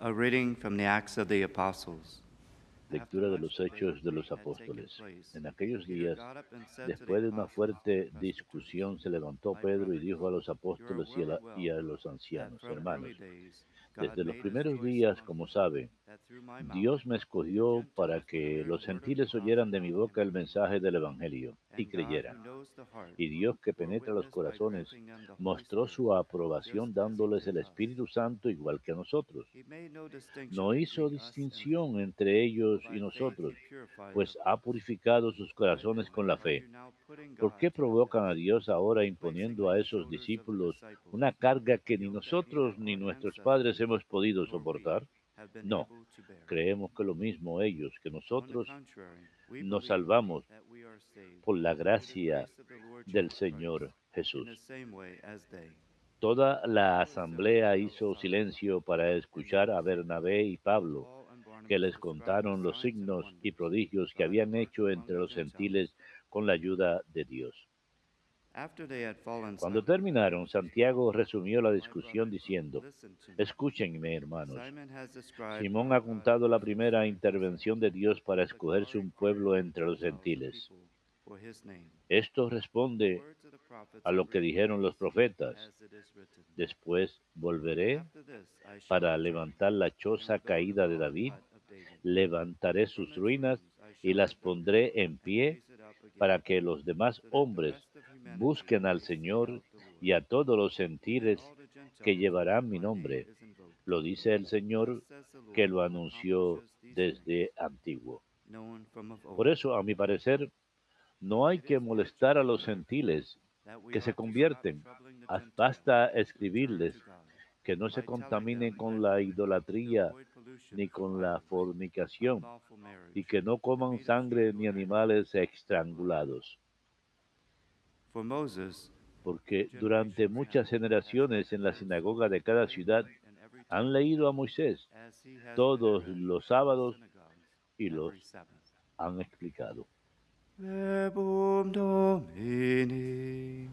A reading from the Acts of the Apostles. After Lectura de much los Hechos de deliberation los had taken Apóstoles. place, En aquellos Peter días, got up and said to the después de una apostles who fuerte pressed the truth, discusión, se levantó "My Pedro y brothers, dijo a los you are apóstoles aware y well a los that ancianos, from early hermanos, days God desde los made his primeros choice días, among como you, saben, that through my mouth Dios me the escogió para Gentiles would que hear the los word of the gentiles oyeran de gospel mi and boca el believe. mensaje del Evangelio y And God, who creyeran. knows the heart, Y Dios, que bore penetra los witness by corazones, granting them the Holy mostró Spirit, su aprobación just as he dándoles did el us. Espíritu Santo igual que a nosotros. He made no distinction No hizo between us and them, distinción entre but ellos y by faith he nosotros, purified pues them. ha purificado sus My corazones con brethren, la are fe. you now putting ¿Por God qué to the provocan a test, Dios ahora placing imponiendo on a the esos shoulders of the discípulos disciples una carga que a ni yoke that neither nosotros ni our nuestros padres ancestors hemos podido nor we soportar? have been No, able to bear? creemos que lo mismo ellos que On the nosotros contrary, we nos believe salvamos that we are saved por la through the gracia grace of the Lord del Jesus Christ, Señor in Jesús. the same way as they. Toda la Now as there were asamblea none hizo outside silencio para in escuchar a those Bernabé y but Pablo, Paul and que Barnabas les described the contaron los signs and signos y wonders prodigios que God had habían worked hecho among entre the los gentiles Gentiles. con la ayuda de Dios. After they had fallen Cuando silent, terminaron, Santiago resumió la "My discusión brothers, diciendo: listen to me. Escúchenme, hermanos. Simon has described Simón how ha God contado la used the primera Spirit to intervención de Dios para escogerse declare un clearly pueblo to the entre los Gentiles a gentiles. people for his name. Esto The responde words of the prophets a are lo que written in dijeron los haste, profetas. as it is written. Después volveré After this I shall para return levantar la and choza rebuild the caída de fallen David, hut of David. levantaré And from sus its ruinas ruins I y shall las rebuild it pondré en and pie raise it up again, para que los demás so that the hombres rest of humanity busquen al may seek Señor out the Lord, y a todos los and gentiles all the que Gentiles in llevarán whom mi my name nombre. is invoked. Lo dice el Thus Señor says the que Lord, lo who anunció accomplishes these things, desde antiguo. known from of Por old. eso, a mi parecer, no hay It que is molestar a los fortunate gentiles that we que se ought to stop convierten. troubling the Gentiles Basta who turn escribirles to God, que no se by telling contaminen them con la to idolatría avoid pollution ni from con la idols, fornicación unlawful y marriage, que no the coman meat of sangre ni strangled animals, animales and the like. estrangulados. For Moses, Porque durante generations muchas after, has generaciones en la declared sinagoga so de in cada every ciudad land and every han tongue, leído a Moisés as he has been todos read los in the sábados synagogues y los every Sabbath. han explicado. Verbum Domini.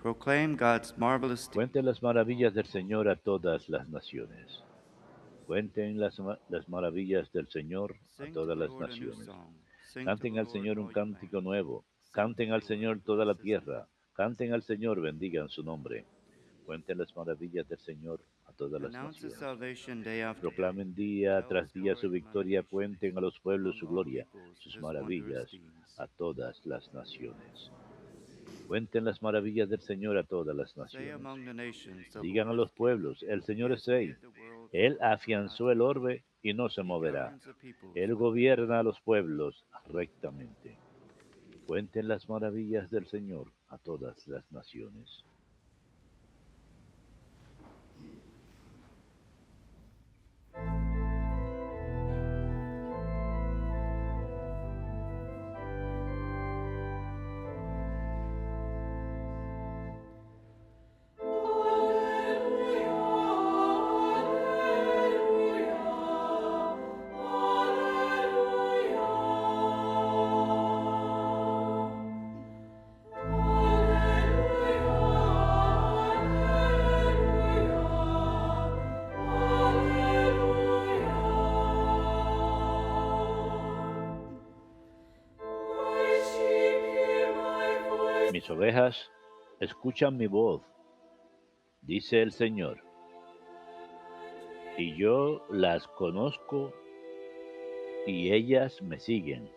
Proclaim God's marvelous deeds. Cuenten las maravillas del Señor a todas las naciones. Cuenten las maravillas del Señor a Sing to todas the las Lord a new naciones. song. Sing to the Canten al Lord, Señor un all you cántico lands. nuevo. Sing to Canten the al Lord, Señor toda bless la his name. tierra. Canten al Señor, bendigan su nombre. Cuenten las maravillas del Señor a todas las Announce his naciones. salvation day after day. Proclamen día Tell tras his día glory su among victoria. nations, Cuenten a los pueblos among su all gloria, peoples, sus his wondrous maravillas deeds. a todas las naciones. Cuenten las maravillas del Señor a todas las Say naciones. among the nations, the Digan Lord a is los king. pueblos, el He Señor es has rey. made the world Él forever, not afianzó to el be moved. orbe y no se He moverá. governs the peoples Él with equity. gobierna a los pueblos rectamente. Cuenten las maravillas del Señor a todas las naciones. Mis ovejas escuchan mi voz, dice el Señor, y yo las conozco y ellas me siguen.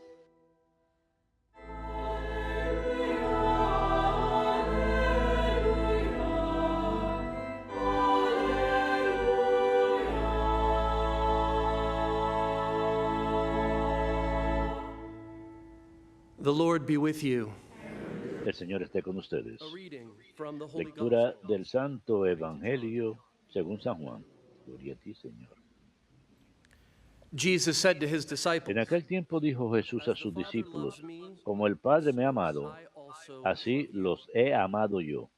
The Lord be with you. El Señor esté con ustedes. A reading from the Holy Lectura Gospel del Santo according to John. Evangelio según San Juan. Gloria a ti, Señor. Jesus said to his disciples, En aquel tiempo dijo Jesús a "As the sus Father discípulos, loves me, como el Padre me ha so amado, I also así love you. los he amado yo.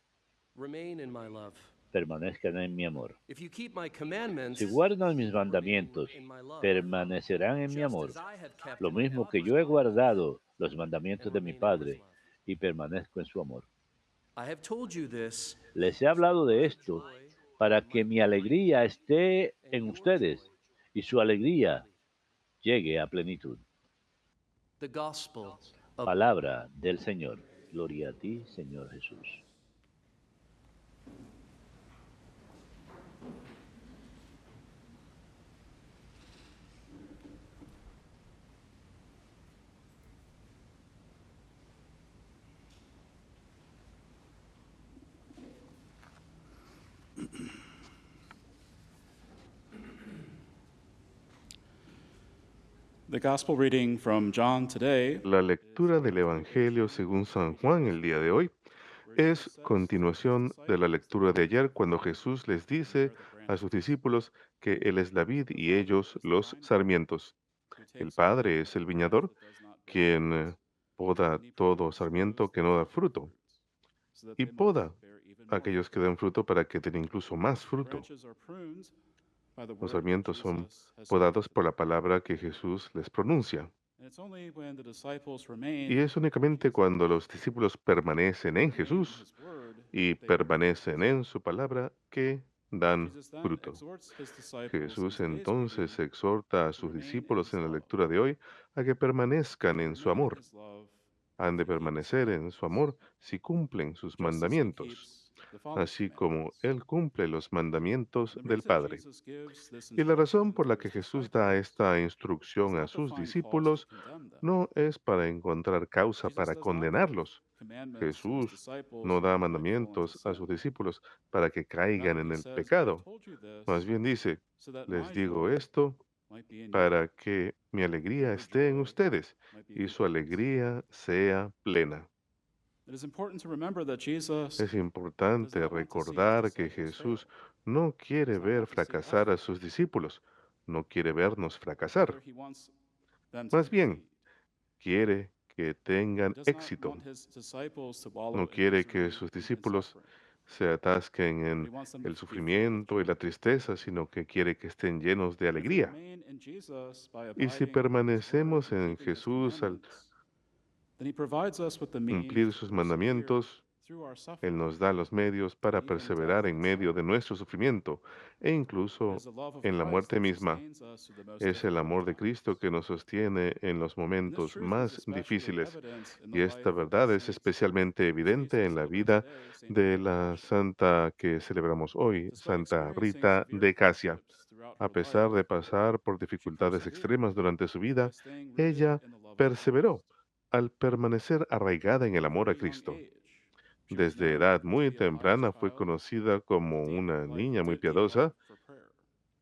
Remain in my love. Permanezcan en mi amor. If you keep my commandments, Si guardan mis you will remain mandamientos, in my love, permanecerán en mi just amor, as I have kept lo my mismo que Father's yo he commandments guardado los and mandamientos de mi remain in his Padre love. y permanezco en su amor. I have told you this Les he hablado de esto para que mi alegría esté en and your ustedes joy y su alegría llegue a plenitud. the gospel of Palabra del Señor. Gloria a ti, Señor Jesús. The gospel reading from John today La lectura del Evangelio según San Juan el día de hoy es continuación de la lectura de ayer cuando Jesús les dice a sus discípulos que Él es la vid y ellos los sarmientos. El Padre es el viñador, quien poda todo sarmiento que no da fruto y poda a aquellos que dan fruto para que den incluso más fruto. Los sarmientos son podados por la palabra que Jesús les pronuncia. Y es únicamente cuando los discípulos permanecen en Jesús y permanecen en su palabra que dan fruto. Jesús entonces exhorta a sus discípulos en la lectura de hoy a que permanezcan en su amor. Han de permanecer en su amor si cumplen sus mandamientos, así como Él cumple los mandamientos del Padre. Y la razón por la que Jesús da esta instrucción a sus discípulos no es para encontrar causa para condenarlos. Jesús no da mandamientos a sus discípulos para que caigan en el pecado. Más bien dice, les digo esto para que mi alegría esté en ustedes y su alegría sea plena. Es importante recordar que Jesús no quiere ver fracasar a sus discípulos, no quiere vernos fracasar. Más bien, quiere que tengan éxito. No quiere que sus discípulos se atasquen en el sufrimiento y la tristeza, sino que quiere que estén llenos de alegría. Y si permanecemos en Jesús al cumplir sus mandamientos, Él nos da los medios para perseverar en medio de nuestro sufrimiento e incluso en la muerte misma. Es el amor de Cristo que nos sostiene en los momentos más difíciles. Y esta verdad es especialmente evidente en la vida de la santa que celebramos hoy, Santa Rita de Casia. A pesar de pasar por dificultades extremas durante su vida, ella perseveró al permanecer arraigada en el amor a Cristo. Desde edad muy temprana fue conocida como una niña muy piadosa,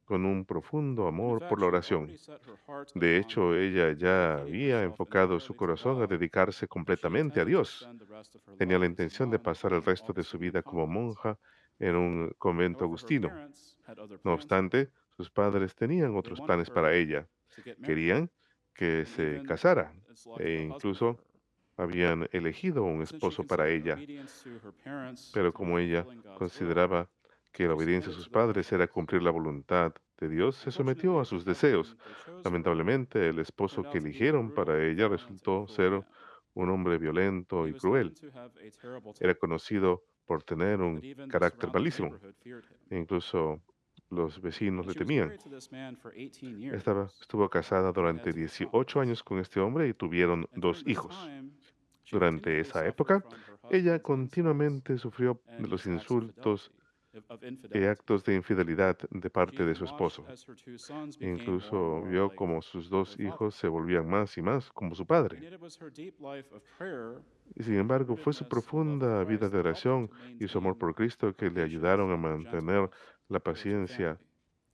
con un profundo amor por la oración. De hecho, ella ya había enfocado su corazón a dedicarse completamente a Dios. Tenía la intención de pasar el resto de su vida como monja en un convento agustino. No obstante, sus padres tenían otros planes para ella. Querían que se casara e incluso habían elegido un esposo para ella. Pero como ella consideraba que la obediencia a sus padres era cumplir la voluntad de Dios, se sometió a sus deseos. Lamentablemente, el esposo que eligieron para ella resultó ser un hombre violento y cruel. Era conocido por tener un carácter malísimo. E incluso los vecinos le temían. Estuvo casada durante 18 años con este hombre y tuvieron 2 hijos. Durante esa época, ella continuamente sufrió de los insultos y actos de infidelidad de parte de su esposo. Incluso vio como sus 2 hijos se volvían más y más como su padre. Y sin embargo, fue su profunda vida de oración y su amor por Cristo que le ayudaron a mantener la paciencia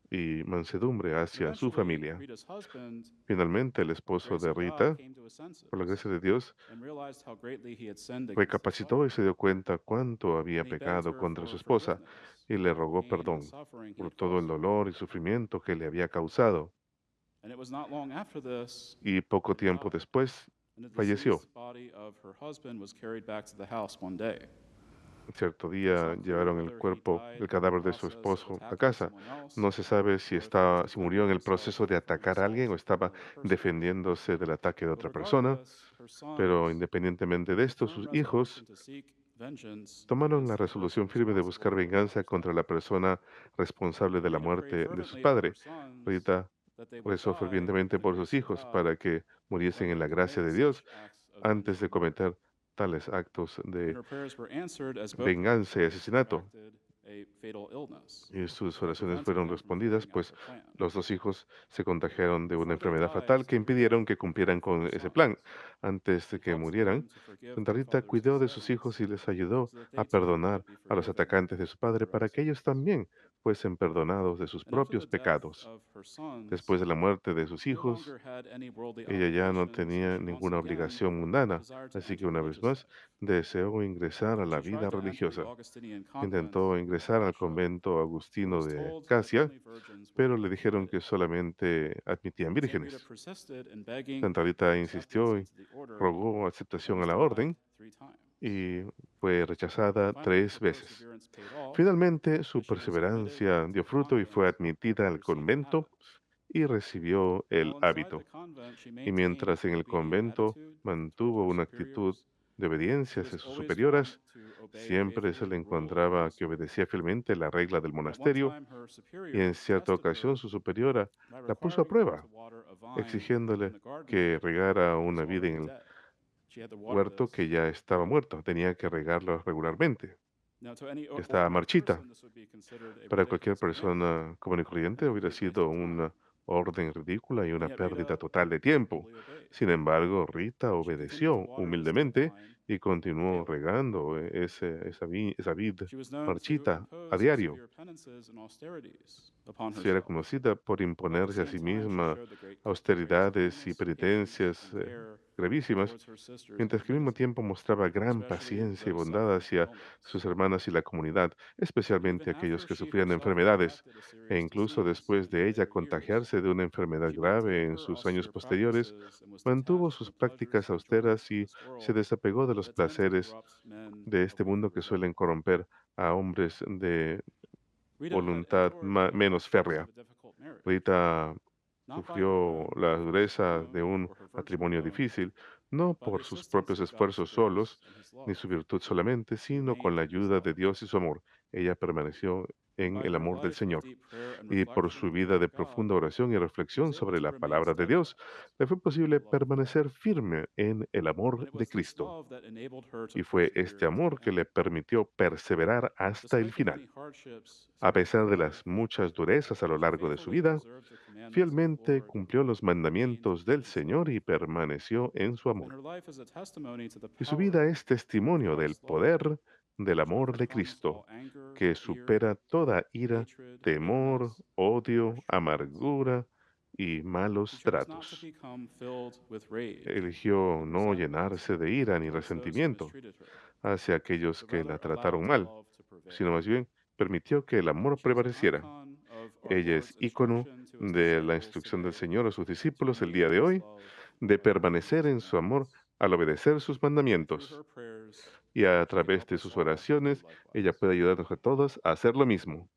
y mansedumbre hacia su familia. Finalmente, el esposo de Rita, por la gracia de Dios, recapacitó y se dio cuenta cuánto había pecado contra su esposa y le rogó perdón por todo el dolor y sufrimiento que le había causado. Y poco tiempo después falleció. Cierto día llevaron el cadáver de su esposo a casa. No se sabe si murió en el proceso de atacar a alguien o estaba defendiéndose del ataque de otra persona, pero independientemente de esto, sus hijos tomaron la resolución firme de buscar venganza contra la persona responsable de la muerte de sus padres. Rita rezó fervientemente por sus hijos para que muriesen en la gracia de Dios antes de cometer tales actos de venganza y asesinato. Y sus oraciones fueron respondidas, pues los dos hijos se contagiaron de una enfermedad fatal que impidieron que cumplieran con ese plan. Antes de que murieran, Santa Rita cuidó de sus hijos y les ayudó a perdonar a los atacantes de su padre para que ellos también fuesen perdonados de sus propios pecados. Después de la muerte de sus hijos, ella ya no tenía ninguna obligación mundana, así que una vez más deseó ingresar a la vida religiosa. Intentó ingresar al convento agustino de Casia, pero le dijeron que solamente admitían vírgenes. Santa Rita insistió y rogó aceptación a la orden y fue rechazada 3 veces. Finalmente, su perseverancia dio fruto y fue admitida al convento y recibió el hábito. Y mientras en el convento mantuvo una actitud de obediencia hacia sus superioras, siempre se le encontraba que obedecía fielmente la regla del monasterio y en cierta ocasión su superiora la puso a prueba, exigiéndole que regara una vid en el huerto que ya estaba muerto. Tenía que regarlo regularmente. Estaba marchita. Para cualquier persona común y corriente hubiera sido una orden ridícula y una pérdida total de tiempo. Sin embargo, Rita obedeció humildemente y continuó regando esa vid marchita a diario. Sí era conocida por imponerse a sí misma austeridades y penitencias gravísimas, mientras que al mismo tiempo mostraba gran paciencia y bondad hacia sus hermanas y la comunidad, especialmente aquellos que sufrían de enfermedades, e incluso después de ella contagiarse de una enfermedad grave en sus años posteriores, mantuvo sus prácticas austeras y se desapegó de los placeres de este mundo que suelen corromper a hombres de voluntad menos férrea. Rita sufrió la dureza de un matrimonio difícil, no por sus propios esfuerzos solos, ni su virtud solamente, sino con la ayuda de Dios y su amor. Ella permaneció en el amor del Señor. Y por su vida de profunda oración y reflexión sobre la palabra de Dios, le fue posible permanecer firme en el amor de Cristo. Y fue este amor que le permitió perseverar hasta el final. A pesar de las muchas durezas a lo largo de su vida, fielmente cumplió los mandamientos del Señor y permaneció en su amor. Y su vida es testimonio del poder del amor de Cristo, que supera toda ira, temor, odio, amargura y malos tratos. Eligió no llenarse de ira ni resentimiento hacia aquellos que la trataron mal, sino más bien permitió que el amor prevaleciera. Ella es ícono de la instrucción del Señor a sus discípulos el día de hoy, de permanecer en su amor al obedecer sus mandamientos. Y a través de sus oraciones, ella puede ayudarnos a todos a hacer lo mismo.